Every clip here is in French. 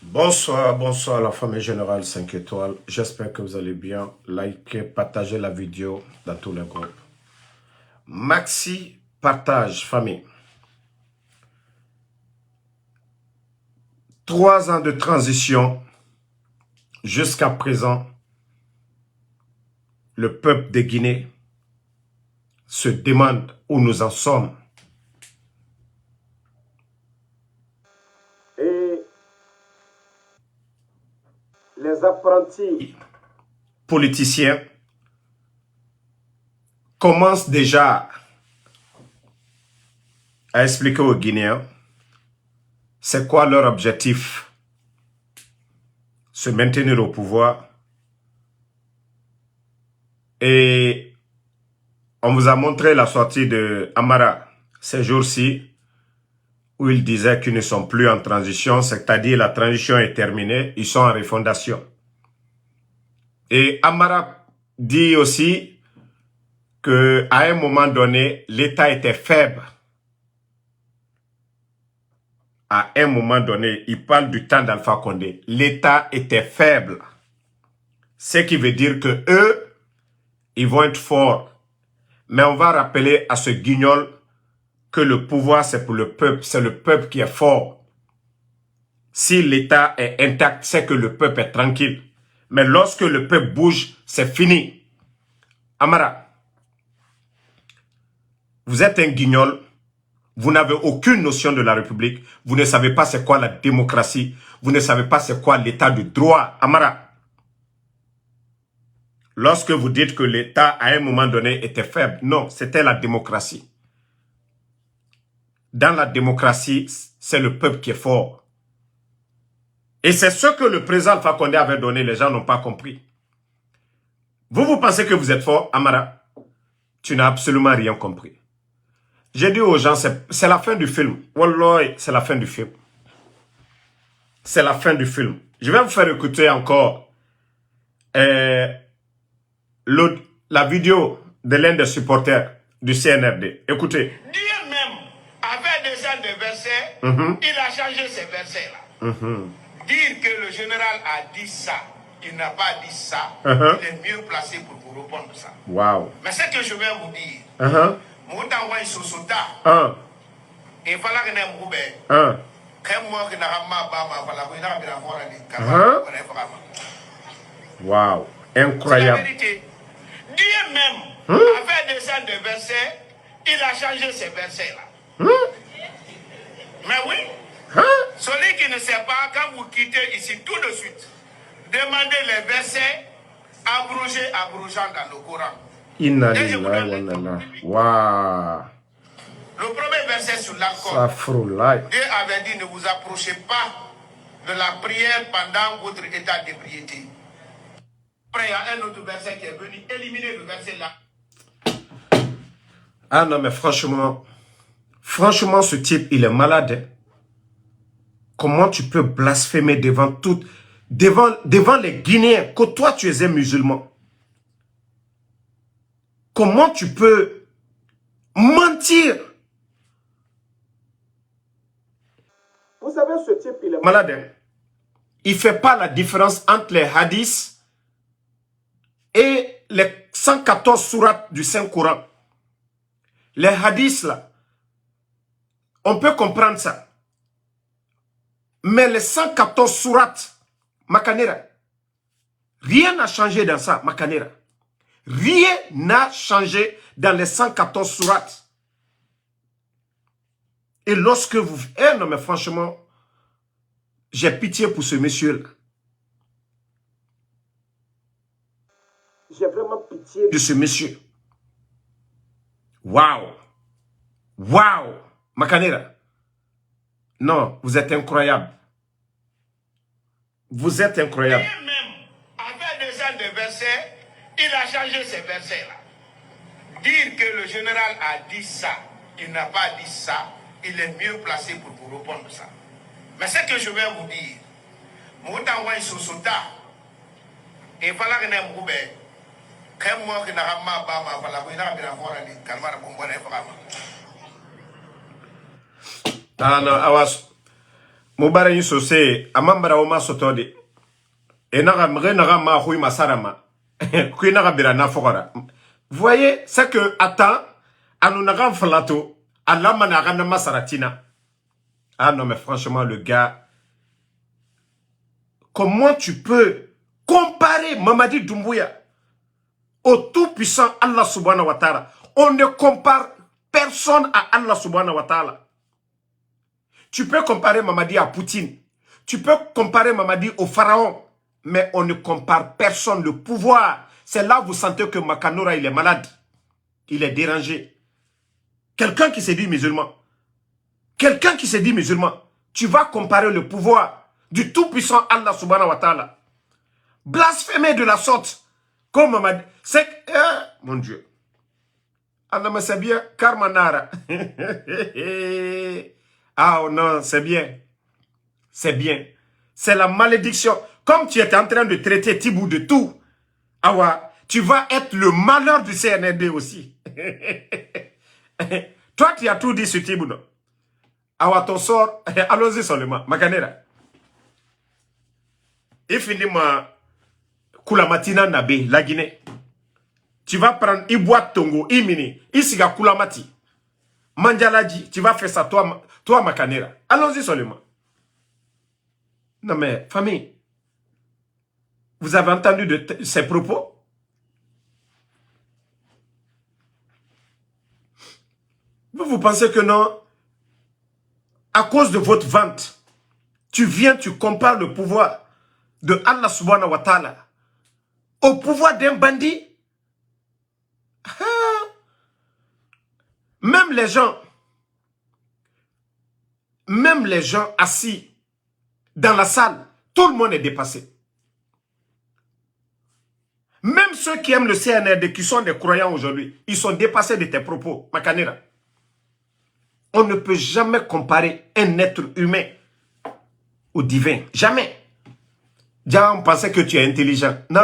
Bonsoir, bonsoir la famille générale 5 étoiles. J'espère que vous allez bien. Likez, partagez la vidéo dans tous les groupes. Maxi partage, famille. 3 ans de transition. Jusqu'à présent, le peuple de Guinée se demande où nous en sommes. Et les apprentis politiciens commencent déjà à expliquer aux Guinéens c'est quoi leur objectif. Se maintenir au pouvoir. Et on vous a montré la sortie de Amara ces jours-ci, où il disait qu'ils ne sont plus en transition, c'est-à-dire la transition est terminée, ils sont en refondation. Et Amara dit aussi qu'à un moment donné, l'État était faible. À un moment donné, il parle du temps d'Alpha Condé. L'État était faible. Ce qui veut dire que eux, ils vont être forts. Mais on va rappeler à ce guignol que le pouvoir, c'est pour le peuple. C'est le peuple qui est fort. Si l'État est intact, c'est que le peuple est tranquille. Mais lorsque le peuple bouge, c'est fini. Amara, vous êtes un guignol. Vous n'avez aucune notion de la République. Vous ne savez pas c'est quoi la démocratie. Vous ne savez pas c'est quoi l'état de droit. Amara, lorsque vous dites que l'État, à un moment donné, était faible, non, c'était la démocratie. Dans la démocratie, c'est le peuple qui est fort. Et c'est ce que le président Alpha Condé avait donné, les gens n'ont pas compris. Vous pensez que vous êtes fort, Amara? Tu n'as absolument rien compris. J'ai dit aux gens, c'est la fin du film. Wallah, c'est la fin du film. C'est la fin du film. Je vais vous faire écouter encore la vidéo de l'un des supporters du CNRD. Écoutez. Dieu même avait déjà des versets, il a changé ces versets-là. Dire que le général a dit ça, il n'a pas dit ça, il est mieux placé pour vous répondre ça. Wow. Mais ce que je vais vous dire, il fallait que nous wow. Incroyable. La vérité. Dieu même avait déjà des versets, il a changé ces versets-là. Mais oui, celui qui ne sait pas, quand vous quittez ici tout de suite, demandez les versets abrogeant dans le Coran. Wow. Le premier verset sur l'alcool, Dieu avait dit ne vous approchez pas de la prière pendant votre état d'ébriété. Après, il y a un autre verset qui est venu éliminer le verset là. Ah non, mais franchement, ce type, il est malade. Comment tu peux blasphémer devant les Guinéens, que toi tu es un musulman? Comment tu peux mentir? Vous savez, ce type, il est malade. Il ne fait pas la différence entre les hadiths et les 114 sourates du Saint-Coran. Les hadiths, là, on peut comprendre ça. Mais les 114 sourates, Makanera, rien n'a changé dans ça, Makanera. Rien n'a changé dans les 114 sourates. Et lorsque vous... Eh non, mais franchement, j'ai pitié pour ce monsieur-là. J'ai vraiment pitié de ce monsieur. Waouh! Waouh! Makanera. Non, vous êtes incroyable. Vous êtes incroyable. Dieu même avait déjà des versets, il a changé ces versets-là. Dire que le général a dit ça, il n'a pas dit ça, il est mieux placé pour vous répondre ça. Mais ce que je vais vous dire, il fallait que nous ah non, Mobara Yusose, Amambara Oma Sotode. Et naga ma hui masarama. Kui naga birana fogara. Vous voyez, c'est que, attends, anunaga falato, alama naga na masaratina. Ah non, mais franchement, le gars, comment tu peux comparer Mamadi Doumbouya au tout-puissant Allah subhanahu wa ta'ala? On ne compare personne à Allah subhanahu wa ta'ala. Tu peux comparer Mamadi à Poutine. Tu peux comparer Mamadi au pharaon. Mais on ne compare personne. Le pouvoir, c'est là où vous sentez que Makanora, il est malade. Il est dérangé. Quelqu'un qui s'est dit musulman. Quelqu'un qui s'est dit musulman. Tu vas comparer le pouvoir du tout-puissant Allah subhanahu wa ta'ala. Blasphémer de la sorte. Comme Mamadi. C'est que... mon Dieu. Allah me sait bien. Karmanara. Ah oh non, c'est bien. C'est bien. C'est la malédiction. Comme tu étais en train de traiter Tibou de tout, Awa, tu vas être le malheur du CNRD aussi. Toi, tu as tout dit sur Tibou, non? Awa, ton sort, allons-y seulement. Makanera. Et finit ma Koulamatina Nabe, la Guinée. Tu vas prendre Iboua Tongo, Imini, Isiga Koulamati. Mandjalaji, tu vas faire ça, toi Makanera. Allons-y seulement. Non mais, famille, vous avez entendu de ces propos? Vous pensez que non? À cause de votre vente, tu compares le pouvoir de Allah subhanahu wa ta'ala au pouvoir d'un bandit? Même les gens assis dans la salle, tout le monde est dépassé. Même ceux qui aiment le CNRD, qui sont des croyants aujourd'hui, ils sont dépassés de tes propos, Makanera. On ne peut jamais comparer un être humain au divin. Jamais. Déjà, on pensait que tu es intelligent. Non,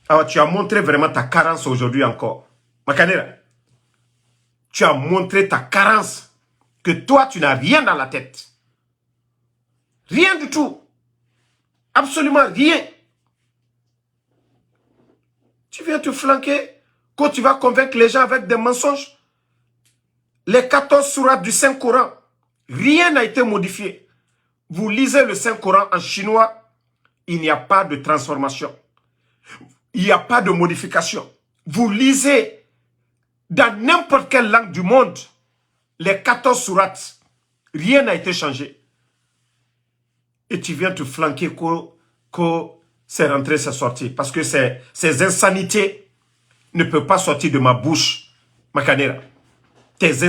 alors, tu as montré vraiment ta carence aujourd'hui encore. Makanera, tu as montré ta carence. Que toi, tu n'as rien dans la tête. Rien du tout. Absolument rien. Tu viens te flanquer quand tu vas convaincre les gens avec des mensonges. Les 14 sourates du Saint-Coran, rien n'a été modifié. Vous lisez le Saint-Coran en chinois, il n'y a pas de transformation. Il n'y a pas de modification. Vous lisez dans n'importe quelle langue du monde, les 14 sourates, rien n'a été changé. Et tu viens te flanquer que c'est rentré, c'est sorti. Parce que ces insanités ne peuvent pas sortir de ma bouche, Makanera. Tes